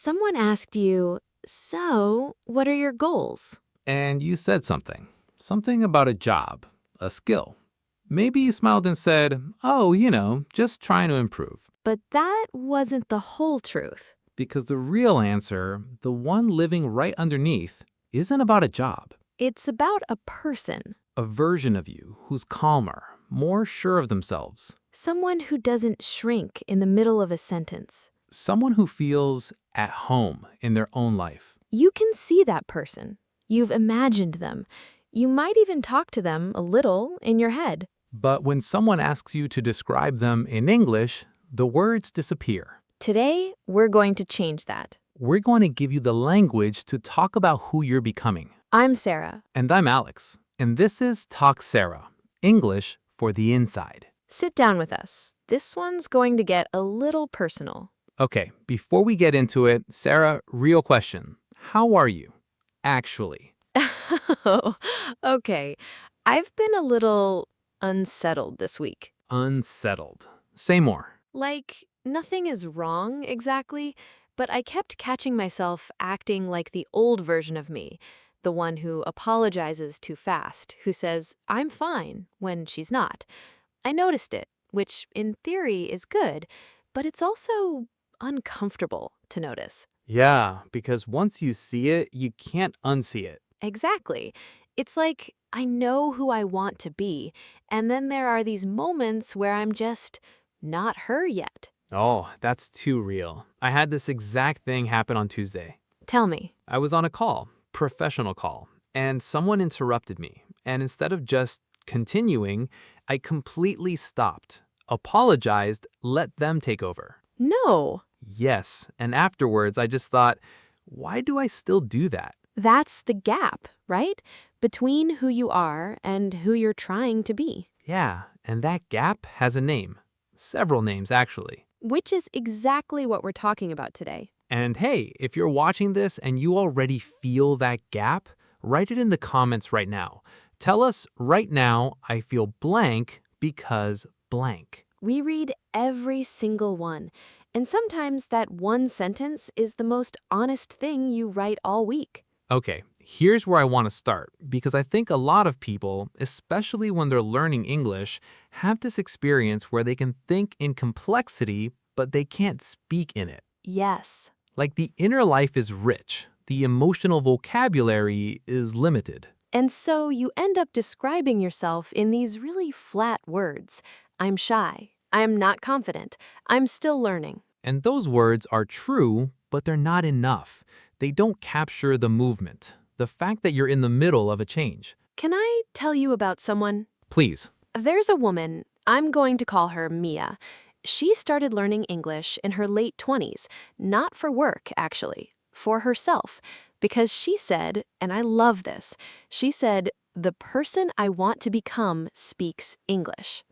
Someone asked you, "So, what are your goals?" And you said something about a job, a skill. Maybe you smiled and said, oh, just trying to improve. But that wasn't the whole truth. Because the real answer, the one living right underneath, isn't about a job. It's about a person, A version of you who's calmer, more sure of themselves. someone who doesn't shrink in the middle of a sentence. Someone who feels at home in their own life. You can see that person. You've imagined them. You might even talk to them a little in your head. But when someone asks you to describe them in English, the words disappear. Today, we're going to change that. We're going to give you the language to talk about who you're becoming. I'm Sarah. And I'm Alex. And this is Talk Sarah, English for the inside. Sit down with us. This one's going to get a little personal. Okay, before we get into it, Sarah, real question. How are you? Actually. Oh, okay. I've been a little unsettled this week. Unsettled. Say more. Like, nothing is wrong exactly, but I kept catching myself acting like the old version of me, the one who apologizes too fast, who says, "I'm fine," when she's not. I noticed it, which in theory is good, but it's also uncomfortable to notice. Yeah, because once you see it, you can't unsee it. Exactly. It's like I know who I want to be, and then there are these moments where I'm just not her yet. Oh, that's too real. I had this exact thing happen on Tuesday. Tell me. I was on a call, professional call, and someone interrupted me. And instead of just continuing, I completely stopped, apologized, let them take over. No, Yes, and afterwards I just thought, why do I still do that? that's the gap, right? Between who you are and who you're trying to be. Yeah, and that gap has a name. Several names, actually. Which is exactly what we're talking about today. And hey, if you're watching this and you already feel that gap, write it in the comments right now. Tell us right now, I feel blank because blank. We read every single one, and sometimes that one sentence is the most honest thing you write all week. Okay, here's where I want to start because I think a lot of people, especially when they're learning English, have this experience where they can think in complexity, but they can't speak in it. Yes. Like the inner life is rich, the emotional vocabulary is limited. And so you end up describing yourself in these really flat words. I'm shy. I'm not confident. I'm still learning. And those words are true, but they're not enough. They don't capture the movement, the fact that you're in the middle of a change. Can I tell you about someone? Please. There's a woman, I'm going to call her Mia. She started learning English in her late 20s, not for work, actually, for herself. Because she said, and I love this, she said, "The person I want to become speaks English."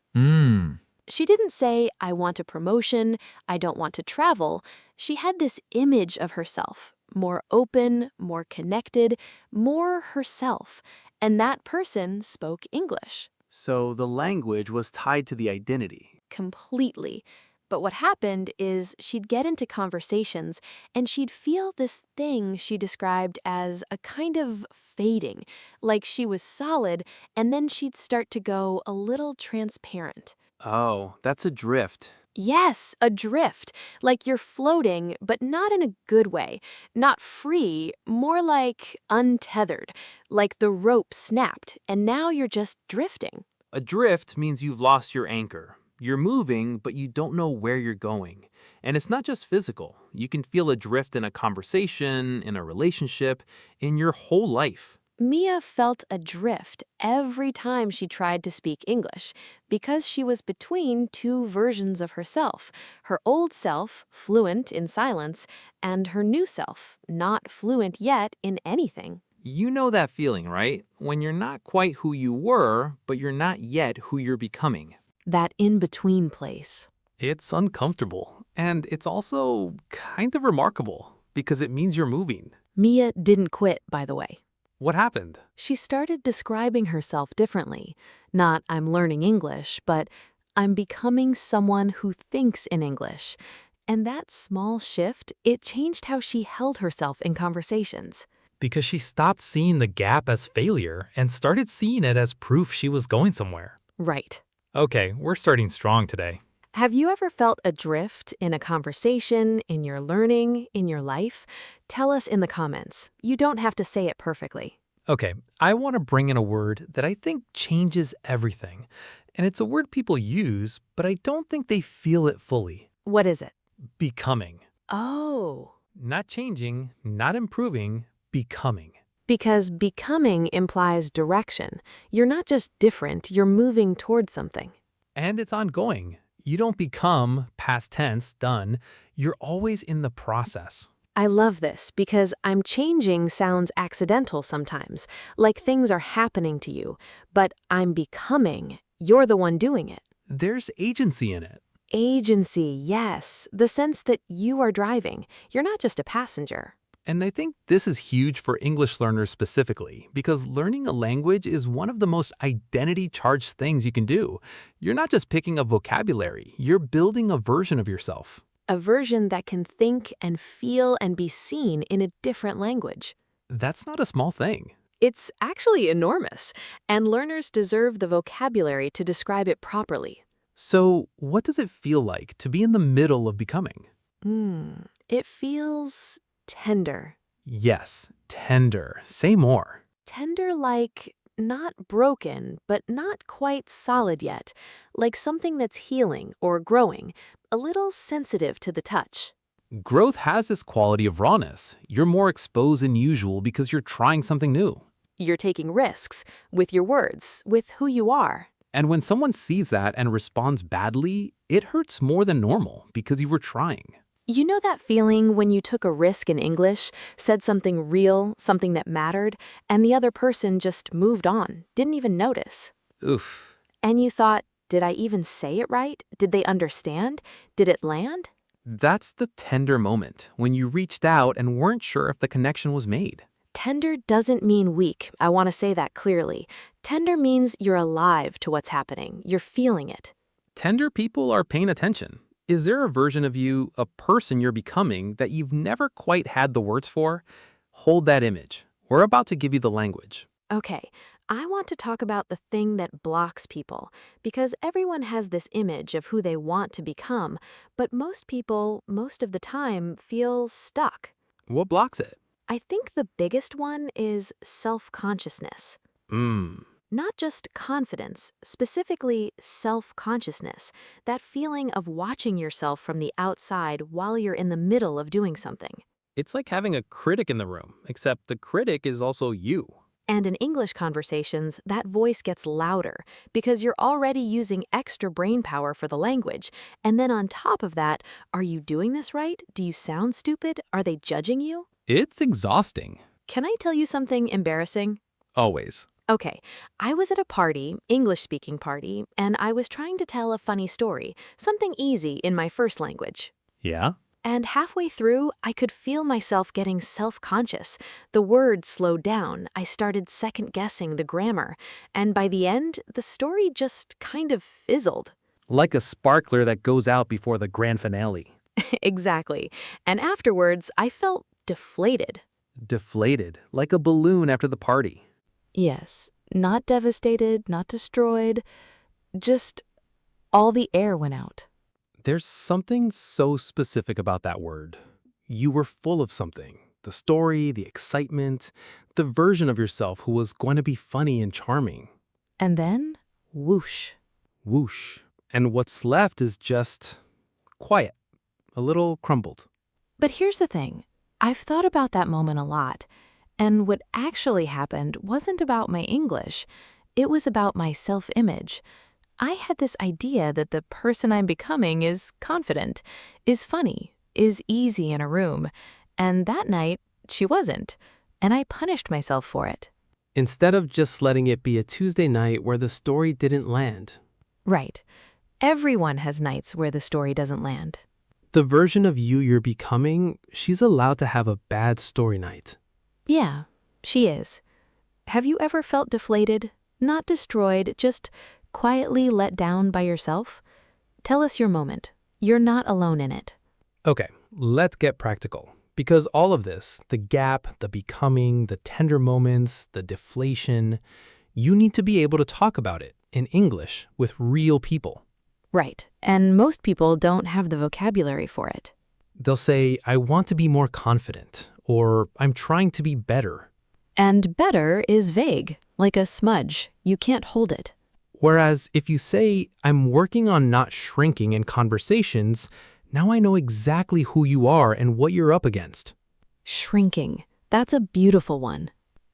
She didn't say, "I want a promotion, I don't want to travel." She had this image of herself, more open, more connected, more herself. And that person spoke English. So the language was tied to the identity. Completely. But what happened is she'd get into conversations and she'd feel this thing she described as a kind of fading, like she was solid, and then she'd start to go a little transparent. Oh, that's a drift. Yes, adrift, like you're floating, but not in a good way. Not free, more like untethered, like the rope snapped, and now you're just drifting. Adrift means you've lost your anchor. You're moving, but you don't know where you're going. And it's not just physical. You can feel adrift in a conversation, in a relationship, in your whole life. Mia felt adrift every time she tried to speak English because she was between two versions of herself, her old self, fluent in silence, and her new self, not fluent yet in anything. You know that feeling, right? When you're not quite who you were, but you're not yet who you're becoming. That in-between place. It's uncomfortable, and it's also kind of remarkable because it means you're moving. Mia didn't quit, by the way. What happened? She started describing herself differently. Not "I'm learning English," but "I'm becoming someone who thinks in English." And that small shift, it changed how she held herself in conversations. Because she stopped seeing the gap as failure and started seeing it as proof she was going somewhere. Right. Okay, we're starting strong today. Have you ever felt adrift in a conversation, in your learning, in your life? Tell us in the comments. You don't have to say it perfectly. Okay, I want to bring in a word that I think changes everything. And it's a word people use, but I don't think they feel it fully. What is it? Becoming. Oh. Not changing, not improving, becoming. Because becoming implies direction. You're not just different, you're moving towards something. And it's ongoing. You don't become past tense, done. You're always in the process. I love this because I'm changing sounds accidental sometimes, like things are happening to you, but I'm becoming. You're the one doing it. There's agency in it. Agency, yes. The sense that you are driving. You're not just a passenger. And I think this is huge for English learners specifically, because learning a language is one of the most identity-charged things you can do. You're not just picking up vocabulary, you're building a version of yourself. A version that can think and feel and be seen in a different language. That's not a small thing. It's actually enormous, and learners deserve the vocabulary to describe it properly. So, what does it feel like to be in the middle of becoming? It feels tender. Yes, tender. Say more. Tender like not broken, but not quite solid yet, like something that's healing or growing, a little sensitive to the touch. Growth has this quality of rawness. You're more exposed than usual because you're trying something new. You're taking risks with your words, with who you are. And when someone sees that and responds badly, it hurts more than normal because you were trying. You know that feeling when you took a risk in English, said something real, something that mattered, and the other person just moved on, didn't even notice? Oof. And you thought, did I even say it right? Did they understand? Did it land? That's the tender moment, when you reached out and weren't sure if the connection was made. Tender doesn't mean weak. I want to say that clearly. Tender means you're alive to what's happening. You're feeling it. Tender people are paying attention. Is there a version of you, a person you're becoming, that you've never quite had the words for? Hold that image. We're about to give you the language. Okay, I want to talk about the thing that blocks people, because everyone has this image of who they want to become, but most people, most of the time, feel stuck. What blocks it? I think the biggest one is self-consciousness. Not just confidence, specifically self-consciousness, that feeling of watching yourself from the outside while you're in the middle of doing something. It's like having a critic in the room, except the critic is also you. And in English conversations, that voice gets louder because you're already using extra brain power for the language. And then on top of that, are you doing this right? Do you sound stupid? Are they judging you? It's exhausting. Can I tell you something embarrassing? Always. Okay, I was at a party, English-speaking party, and I was trying to tell a funny story, something easy in my first language. Yeah? And halfway through, I could feel myself getting self-conscious. The words slowed down, I started second-guessing the grammar, and by the end, the story just kind of fizzled. Like a sparkler that goes out before the grand finale. Exactly. And afterwards, I felt deflated. Deflated, like a balloon after the party. Yes, not devastated, not destroyed, just all the air went out. There's something so specific about that word. You were full of something. The story, the excitement, the version of yourself who was going to be funny and charming. And then, whoosh. Whoosh. And what's left is just quiet, a little crumbled. But here's the thing. I've thought about that moment a lot. And what actually happened wasn't about my English. It was about my self-image. I had this idea that the person I'm becoming is confident, is funny, is easy in a room. And that night, she wasn't. And I punished myself for it. Instead of just letting it be a Tuesday night where the story didn't land. Right. Everyone has nights where the story doesn't land. The version of you you're becoming, she's allowed to have a bad story night. Yeah, she is. Have you ever felt deflated? Not destroyed, just quietly let down by yourself? Tell us your moment. You're not alone in it. Okay, let's get practical. Because all of this, the gap, the becoming, the tender moments, the deflation, you need to be able to talk about it in English with real people. Right. And most people don't have the vocabulary for it. They'll say, I want to be more confident, or I'm trying to be better. And better is vague, like a smudge. You can't hold it. Whereas if you say, I'm working on not shrinking in conversations, now I know exactly who you are and what you're up against. Shrinking. That's a beautiful one.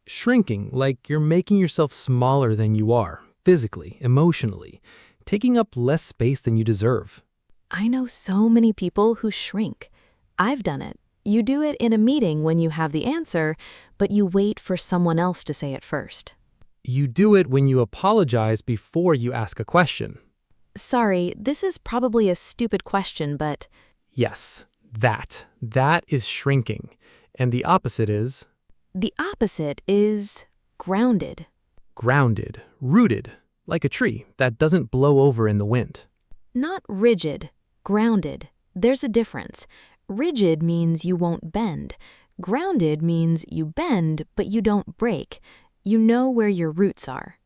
Shrinking, like you're making yourself smaller than you are, physically, emotionally, taking up less space than you deserve. I know so many people who shrink. I've done it. You do it in a meeting when you have the answer, but you wait for someone else to say it first. You do it when you apologize before you ask a question. Sorry, this is probably a stupid question, but Yes, that. That is shrinking. And the opposite is the opposite is grounded. grounded, rooted, like a tree that doesn't blow over in the wind. Not rigid, grounded. There's a difference. Rigid means you won't bend. Grounded means you bend, but you don't break. You know where your roots are.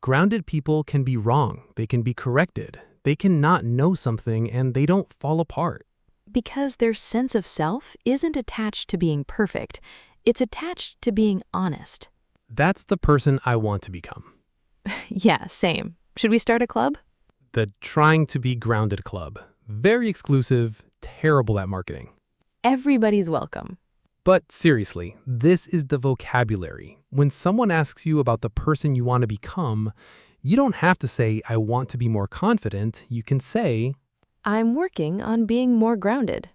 Grounded people can be wrong. They can be corrected. They can not know something and they don't fall apart. Because their sense of self isn't attached to being perfect. It's attached to being honest. That's the person I want to become. Yeah, same. Should we start a club? The Trying to Be Grounded Club. Very exclusive, terrible at marketing. Everybody's welcome. But seriously, this is the vocabulary. When someone asks you about the person you want to become, you don't have to say, I want to be more confident. You can say, I'm working on being more grounded.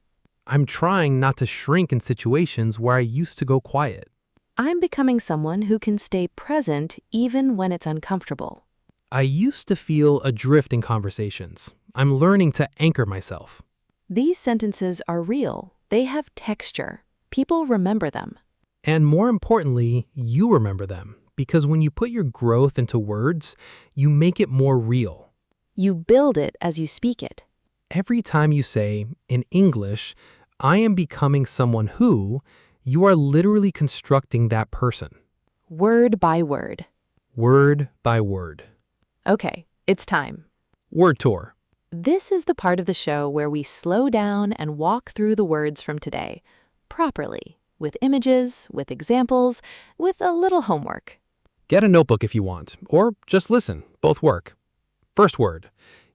I'm trying not to shrink in situations where I used to go quiet. I'm becoming someone who can stay present even when it's uncomfortable. I used to feel adrift in conversations. I'm learning to anchor myself. These sentences are real. They have texture. People remember them. And more importantly, you remember them. Because when you put your growth into words, you make it more real. You build it as you speak it. Every time you say, in English, I am becoming someone who, you are literally constructing that person. Word by word. Word by word. Okay, it's time. Word tour. This is the part of the show where we slow down and walk through the words from today, properly, with images, with examples, with a little homework. Get a notebook if you want, or just listen. Both work. First word.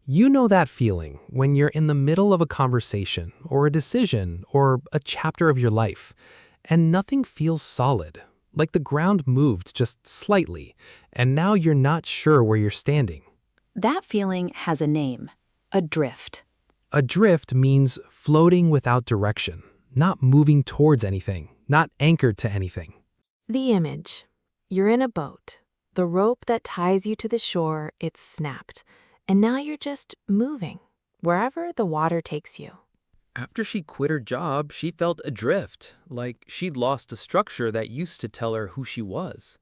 You know that feeling when you're in the middle of a conversation or a decision or a chapter of your life, and nothing feels solid, like the ground moved just slightly, and now you're not sure where you're standing. That feeling has a name. Adrift. Adrift means floating without direction, not moving towards anything, not anchored to anything. The image. You're in a boat. The rope that ties you to the shore, it's snapped. And now you're just moving, wherever the water takes you. After she quit her job, she felt adrift, like she'd lost a structure that used to tell her who she was.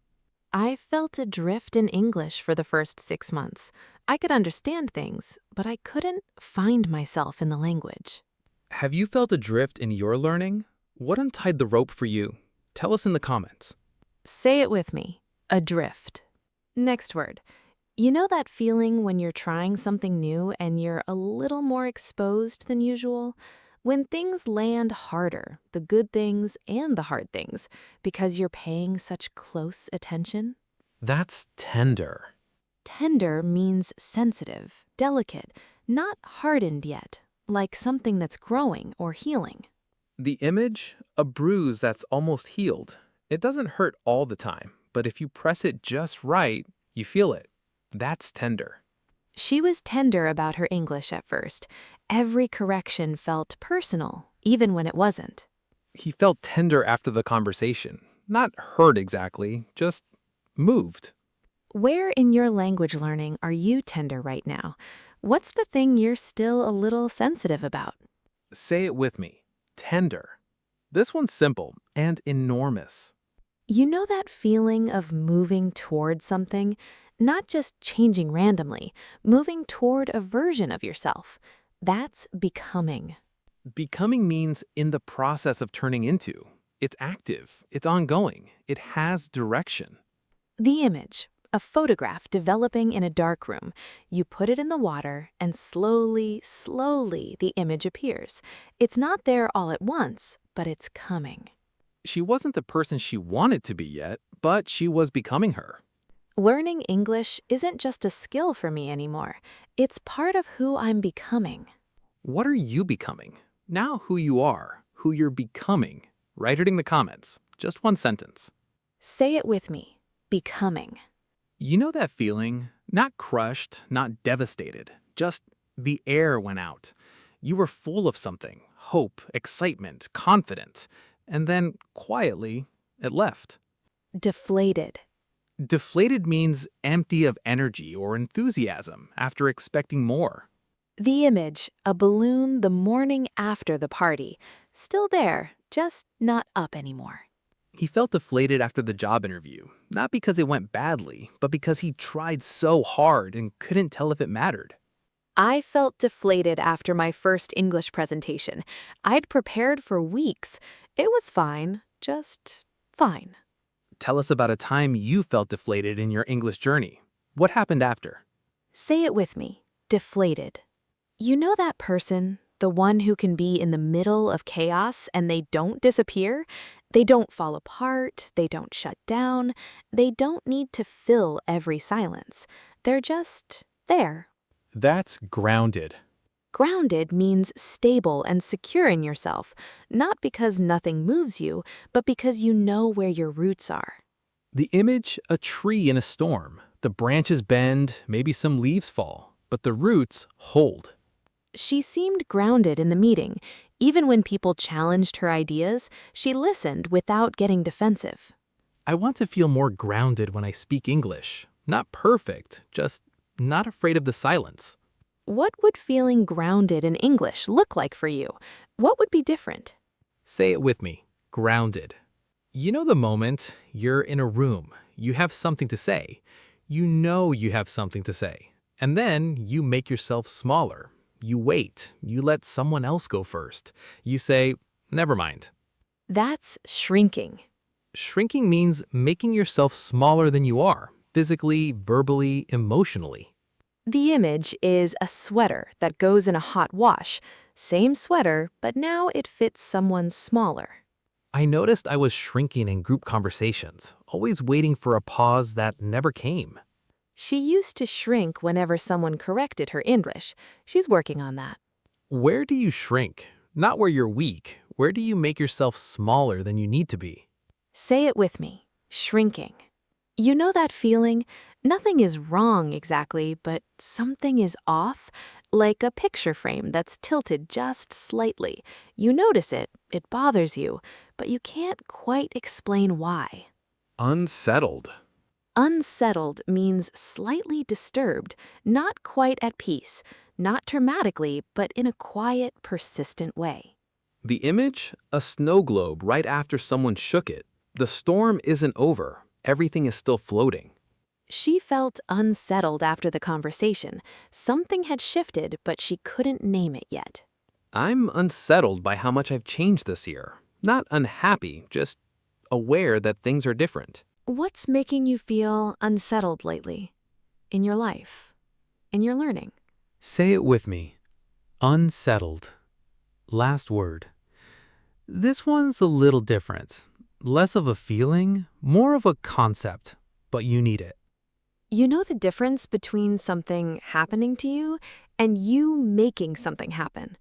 I felt adrift in English for the first 6 months. I could understand things, but I couldn't find myself in the language. Have you felt adrift in your learning? What untied the rope for you? Tell us in the comments. Say it with me. Adrift. Next word. You know that feeling when you're trying something new and you're a little more exposed than usual? When things land harder, the good things and the hard things, because you're paying such close attention? That's tender. Tender means sensitive, delicate, not hardened yet, like something that's growing or healing. The image? A bruise that's almost healed. It doesn't hurt all the time, but if you press it just right, you feel it. That's tender. She was tender about her English at first. Every correction felt personal, even when it wasn't. He felt tender after the conversation. Not hurt exactly, just moved. Where in your language learning are you tender right now? What's the thing you're still a little sensitive about? Say it with me. Tender. This one's simple and enormous. You know that feeling of moving toward something? Not just changing randomly, moving toward a version of yourself. That's becoming. Becoming means in the process of turning into. It's active, it's ongoing, it has direction. The image, a photograph developing in a dark room. You put it in the water, and slowly, the image appears. It's not there all at once, but it's coming. She wasn't the person she wanted to be yet, but she was becoming her. Learning English isn't just a skill for me anymore. It's part of who I'm becoming. What are you becoming? Now who you are, who you're becoming. Write it in the comments. Just one sentence. Say it with me. Becoming. You know that feeling? Not crushed, not devastated. Just the air went out. You were full of something. Hope, excitement, confidence. And then, quietly, it left. Deflated. Deflated means empty of energy or enthusiasm after expecting more. The image, a balloon the morning after the party. Still there, just not up anymore. He felt deflated after the job interview, not because it went badly, but because he tried so hard and couldn't tell if it mattered. I felt deflated after my first English presentation. I'd prepared for weeks. It was fine, just fine. Tell us about a time you felt deflated in your English journey. What happened after? Say it with me. Deflated. You know that person, the one who can be in the middle of chaos and they don't disappear? They don't fall apart, they don't shut down, they don't need to fill every silence. They're just there. That's grounded. Grounded means stable and secure in yourself, not because nothing moves you, but because you know where your roots are. The image, a tree in a storm. The branches bend, maybe some leaves fall, but the roots hold. She seemed grounded in the meeting. Even when people challenged her ideas, she listened without getting defensive. I want to feel more grounded when I speak English. Not perfect, just not afraid of the silence. What would feeling grounded in English look like for you? What would be different? Say it with me. Grounded. You know the moment you're in a room, you have something to say. You know you have something to say. And then you make yourself smaller. You wait. You let someone else go first. You say, never mind. That's shrinking. Shrinking means making yourself smaller than you are, physically, verbally, emotionally. The image is a sweater that goes in a hot wash. Same sweater, but now it fits someone smaller. I noticed I was shrinking in group conversations, always waiting for a pause that never came. She used to shrink whenever someone corrected her English. She's working on that. Where do you shrink? Not where you're weak. Where do you make yourself smaller than you need to be? Say it with me. Shrinking. You know that feeling? Nothing is wrong exactly, but something is off, like a picture frame that's tilted just slightly. You notice it, it bothers you, but you can't quite explain why. Unsettled. Unsettled means slightly disturbed, not quite at peace, not dramatically, but in a quiet, persistent way. The image? A snow globe right after someone shook it. The storm isn't over. Everything is still floating. She felt unsettled after the conversation. Something had shifted, but she couldn't name it yet. I'm unsettled by how much I've changed this year. Not unhappy, just aware that things are different. What's making you feel unsettled lately? In your life? In your learning? Say it with me. Unsettled. Last word. This one's a little different. Less of a feeling, more of a concept, but you need it. You know the difference between something happening to you and you making something happen.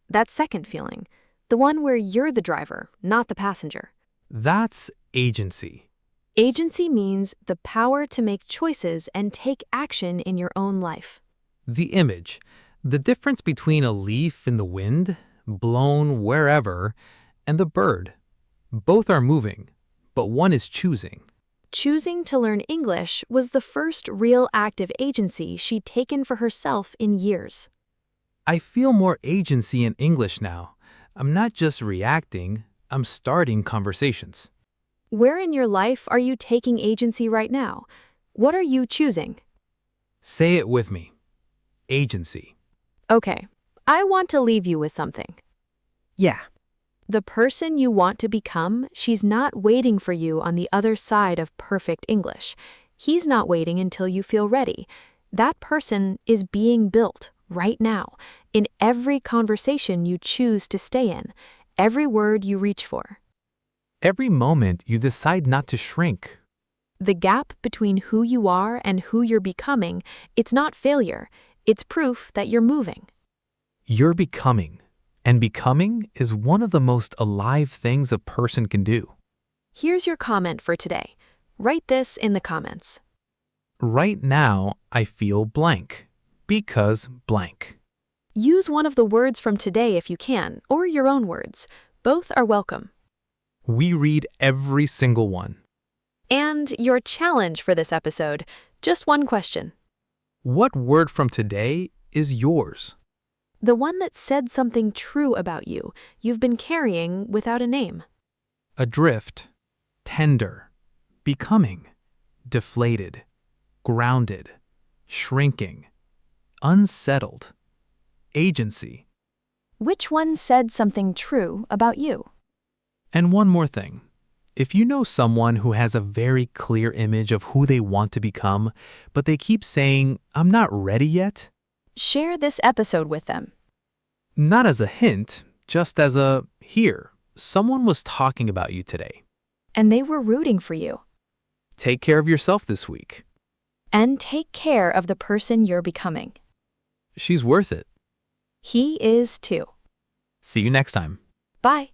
That second feeling, the one where you're the driver, not the passenger. That's agency. Agency means the power to make choices and take action in your own life. The image. The difference between a leaf in the wind, blown wherever, and the bird. Both are moving, but one is choosing. Choosing to learn English was the first real act of agency she'd taken for herself in years. I feel more agency in English now. I'm not just reacting, I'm starting conversations. Where in your life are you taking agency right now? What are you choosing? Say it with me. Agency. Okay, I want to leave you with something. Yeah. The person you want to become, she's not waiting for you on the other side of perfect English. He's not waiting until you feel ready. That person is being built right now, in every conversation you choose to stay in, every word you reach for. Every moment you decide not to shrink. The gap between who you are and who you're becoming, it's not failure. It's proof that you're moving. You're becoming. And becoming is one of the most alive things a person can do. Here's your comment for today. Write this in the comments. Right now, I feel blank. Because blank. Use one of the words from today if you can, or your own words. Both are welcome. We read every single one. And your challenge for this episode, just one question. What word from today is yours? The one that said something true about you, you've been carrying without a name. Adrift, tender, becoming, deflated, grounded, shrinking, unsettled, agency. Which one said something true about you? And one more thing. If you know someone who has a very clear image of who they want to become, but they keep saying, "I'm not ready yet," Share this episode with them. not as a hint, just as a, "Here, someone was talking about you today." And they were rooting for you. Take care of yourself this week. And take care of the person you're becoming. She's worth it. He is too. See you next time. Bye.